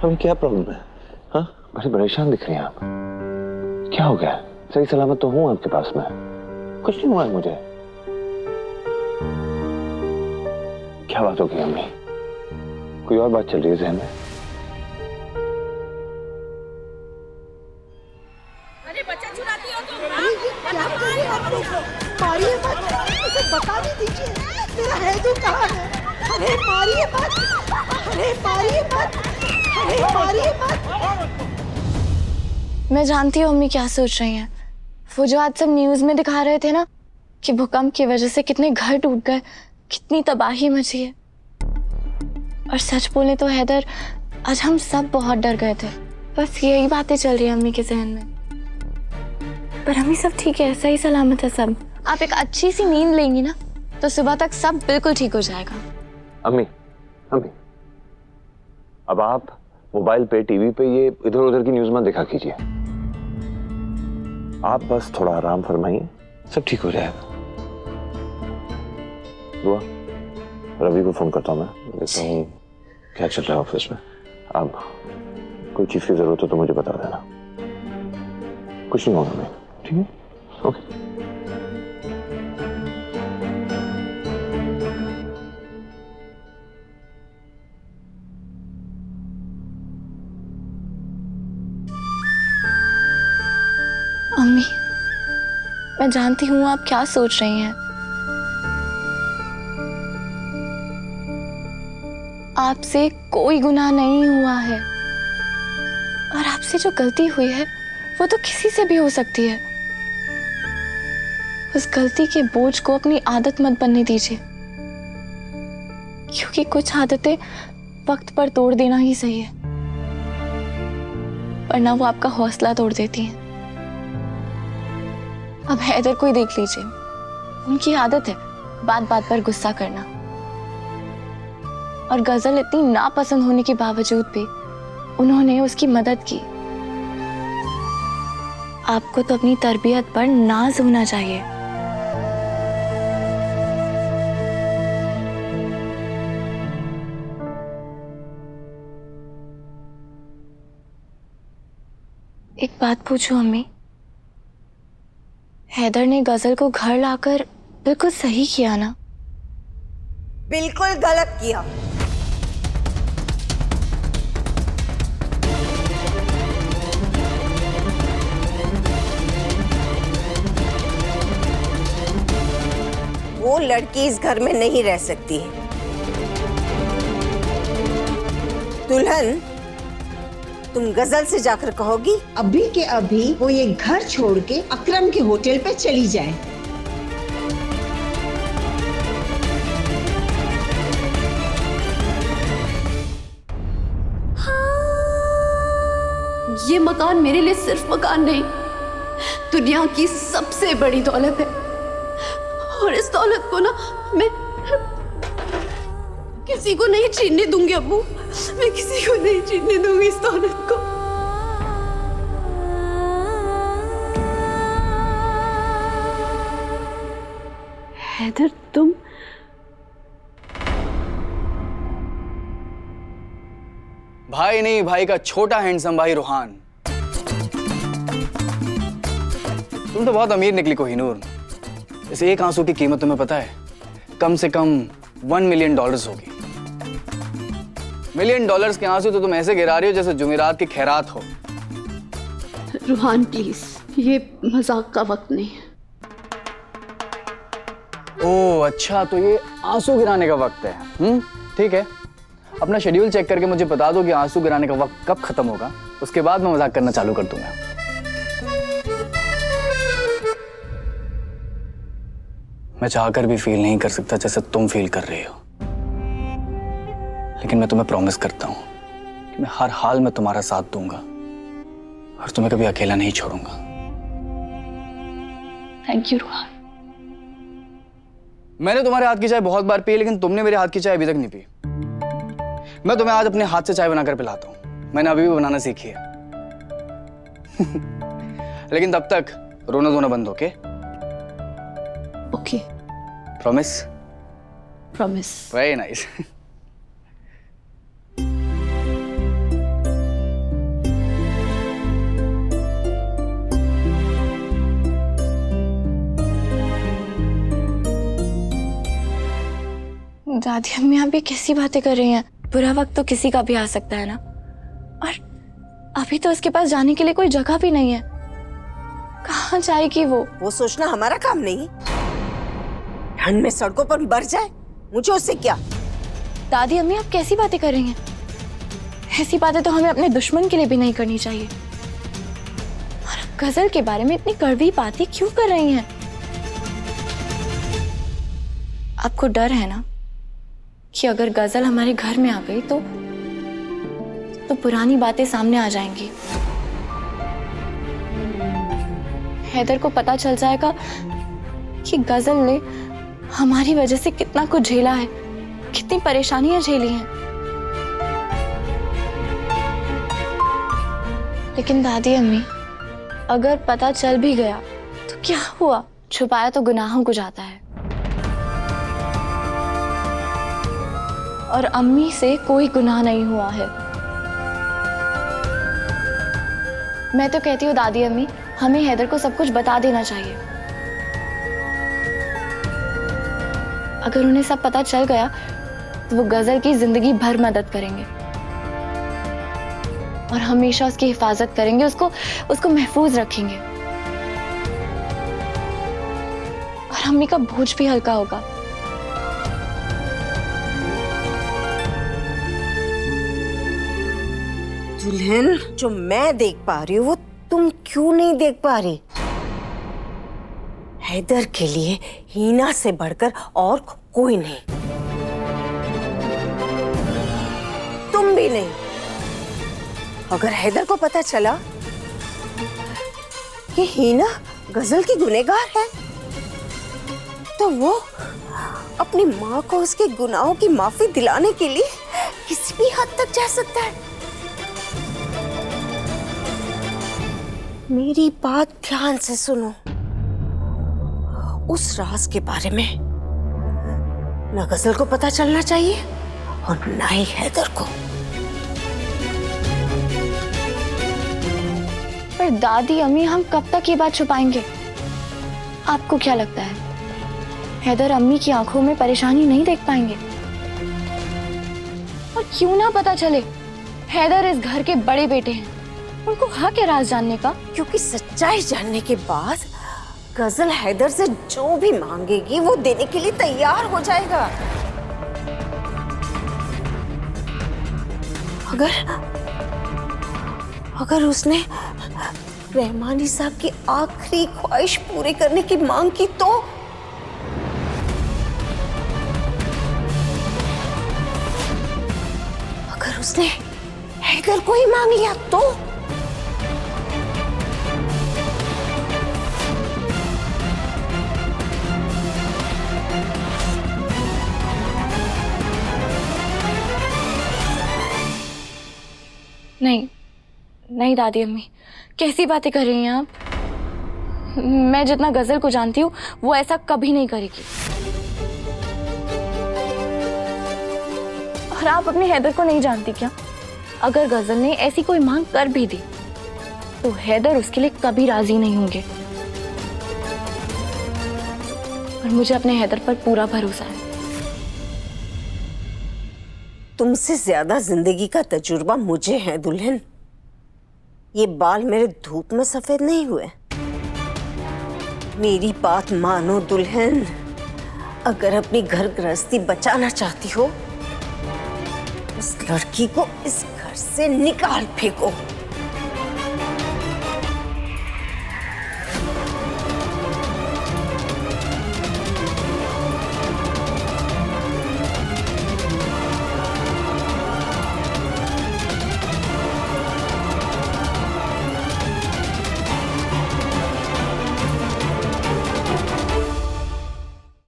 हम क्या प्रॉब्लम है? हाँ, बड़ी परेशान दिख रही हैं आप। क्या हो गया? सही सलामत तो हूँ आपके पास में, कुछ नहीं हुआ है मुझे। क्या बात हो गई अम्मी? कोई और बात चल रही है जहन में? अरे बच्चा चुराती हो तुम? क्या कर रहे हैं आप लोग? मारिए मत, उसे बता भी दीजिए मेरा हैदू कहाँ है। अरे मारिए मत, अरे मारिए मत, अरे मारिए मत। मैं जानती हूँ अम्मी क्या सोच रही हैं। वो जो आज सब न्यूज में दिखा रहे थे ना कि भूकंप की वजह से कितने घर टूट गए, कितनी तबाही मची है। और सच बोले तो हैदर, आज हम सब बहुत डर गए थे। बस यही बातें चल रही है अम्मी के जहन में। पर अम्मी सब ठीक है, सही सलामत है सब। आप एक अच्छी सी नींद लेंगी ना तो सुबह तक सब बिल्कुल ठीक हो जाएगा। अम्मी, अम्मी, अब आप मोबाइल पे, टीवी पे ये इधर उधर की न्यूज मत देखा कीजिए। आप बस थोड़ा आराम फरमाइए, सब ठीक हो जाएगा। दुआ, रवि को फोन करता हूँ मैं, देखता हूँ क्या चल रहा है ऑफिस में। अब कोई चीज की जरूरत हो तो मुझे बता देना। कुछ नहीं होगा मैं, ठीक है? ओके। अम्मी, मैं जानती हूँ आप क्या सोच रही हैं। आपसे कोई गुनाह नहीं हुआ है और आपसे जो गलती हुई है वो तो किसी से भी हो सकती है। उस गलती के बोझ को अपनी आदत मत बनने दीजिए, क्योंकि कुछ आदतें वक्त पर तोड़ देना ही सही है, वरना वो आपका हौसला तोड़ देती हैं। अब हैदर को ही देख लीजिए, उनकी आदत है बात बात पर गुस्सा करना। और गजल इतनी नापसंद होने के बावजूद भी उन्होंने उसकी मदद की। आपको तो अपनी तरबियत पर नाज होना चाहिए। एक बात पूछूं अम्मी, हैदर ने गजल को घर लाकर बिल्कुल सही किया ना? बिल्कुल गलत किया। वो लड़की इस घर में नहीं रह सकती है। दुल्हन, तुम गजल से जाकर कहोगी अभी के अभी वो ये घर छोड़ के अकरम के होटल पे चली जाए। ये मकान मेरे लिए सिर्फ मकान नहीं, दुनिया की सबसे बड़ी दौलत है। और इस दौलत को ना मैं किसी को नहीं छीनने दूंगी अब्बू, मैं किसी को नहीं छीनने दूंगी इस दौलत को। हैदर, तुम भाई नहीं, भाई का छोटा हैंडसम भाई रूहान। तुम तो बहुत अमीर निकली कोहिनूर। इस एक आंसू की कीमत तुम्हें पता है? कम से कम $1 मिलियन होगी। $1 मिलियन के आंसू तो तुम ऐसे गिरा रही हो जैसे जुमेरात की खैरात हो। रूहान प्लीज, ये मजाक का वक्त नहीं है। ओह अच्छा, तो ये आंसू गिराने का वक्त है। ठीक है, अपना शेड्यूल चेक करके मुझे बता दो कि आंसू गिराने का वक्त कब खत्म होगा, उसके बाद मैं मजाक करना चालू कर दूंगा। मैं चाहकर भी फील नहीं कर सकता जैसे तुम फील कर रही हो, लेकिन मैं तुम्हें प्रॉमिस करता हूं कि मैं हर हाल में तुम्हारा साथ दूंगा और तुम्हें कभी अकेला नहीं छोड़ूंगा। Thank you Ruhan. मैंने तुम्हारे हाथ की चाय बहुत बार पी, लेकिन तुमने मेरे हाथ की चाय अभी तक नहीं पी। मैं तुम्हें आज अपने हाथ से चाय बनाकर पिलाता हूं। मैंने अभी भी बनाना सीखी है। लेकिन तब तक रोना धोना बंद, okay? Okay, promise? Promise. Very nice. दादी अम्मी आप ये कैसी बातें कर रही हैं? बुरा वक्त तो किसी का भी आ सकता है ना। और अभी तो उसके पास जाने के लिए कोई जगह भी नहीं है। कहाँ जाएगी वो सोचना हमारा काम नहीं। ठंड में सड़कों पर मर जाए, मुझे उससे क्या। दादी अम्मी आप कैसी बातें कर रही हैं? ऐसी बातें तो हमें अपने दुश्मन के लिए भी नहीं करनी चाहिए। और आप गजल के बारे में इतनी कड़वी बातें क्यों कर रही हैं? आपको डर है ना कि अगर गजल हमारे घर में आ गई तो पुरानी बातें सामने आ जाएंगी। हैदर को पता चल जाएगा कि गजल ने हमारी वजह से कितना कुछ झेला है, कितनी परेशानियां झेली हैं। लेकिन दादी अम्मी अगर पता चल भी गया तो क्या हुआ? छुपाया तो गुनाहों को जाता है। और अम्मी से कोई गुनाह नहीं हुआ है। मैं तो कहती हूँ दादी अम्मी हमें हैदर को सब कुछ बता देना चाहिए। अगर उन्हें सब पता चल गया तो वो गजल की जिंदगी भर मदद करेंगे और हमेशा उसकी हिफाजत करेंगे, उसको महफूज रखेंगे और अम्मी का बोझ भी हल्का होगा। दुल्हन, जो मैं देख पा रही हूँ वो तुम क्यों नहीं देख पा रही? हैदर के लिए हीना से बढ़कर और कोई नहीं, तुम भी नहीं। अगर हैदर को पता चला कि हीना गजल की गुनहगार है तो वो अपनी माँ को उसके गुनाहों की माफी दिलाने के लिए किसी भी हद तक जा सकता है। मेरी बात ध्यान से सुनो। उस राज के बारे में न गजल को पता चलना चाहिए और न ही हैदर को। पर दादी अम्मी हम कब तक ये बात छुपाएंगे? आपको क्या लगता है हैदर अम्मी की आंखों में परेशानी नहीं देख पाएंगे? और क्यों ना पता चले, हैदर इस घर के बड़े बेटे हैं, उनको हक है राज जानने का। क्योंकि सच्चाई जानने के बाद गजल हैदर से जो भी मांगेगी वो देने के लिए तैयार हो जाएगा। अगर उसने रहमानी साहब की आखिरी ख्वाहिश पूरी करने की मांग की तो अगर उसने हैदर को ही मांग लिया तो नहीं दादी अम्मी कैसी बातें कर रही हैं आप? मैं जितना गजल को जानती हूँ वो ऐसा कभी नहीं करेगी। और आप अपने हैदर को नहीं जानती क्या? अगर गजल ने ऐसी कोई मांग कर भी दी तो हैदर उसके लिए कभी राजी नहीं होंगे। और मुझे अपने हैदर पर पूरा भरोसा है। तुमसे ज्यादा जिंदगी का तजुर्बा मुझे है दुल्हन। ये बाल मेरे धूप में सफेद नहीं हुए। मेरी बात मानो दुल्हन, अगर अपनी घर गृहस्थी बचाना चाहती हो उस लड़की को इस घर से निकाल फेंको।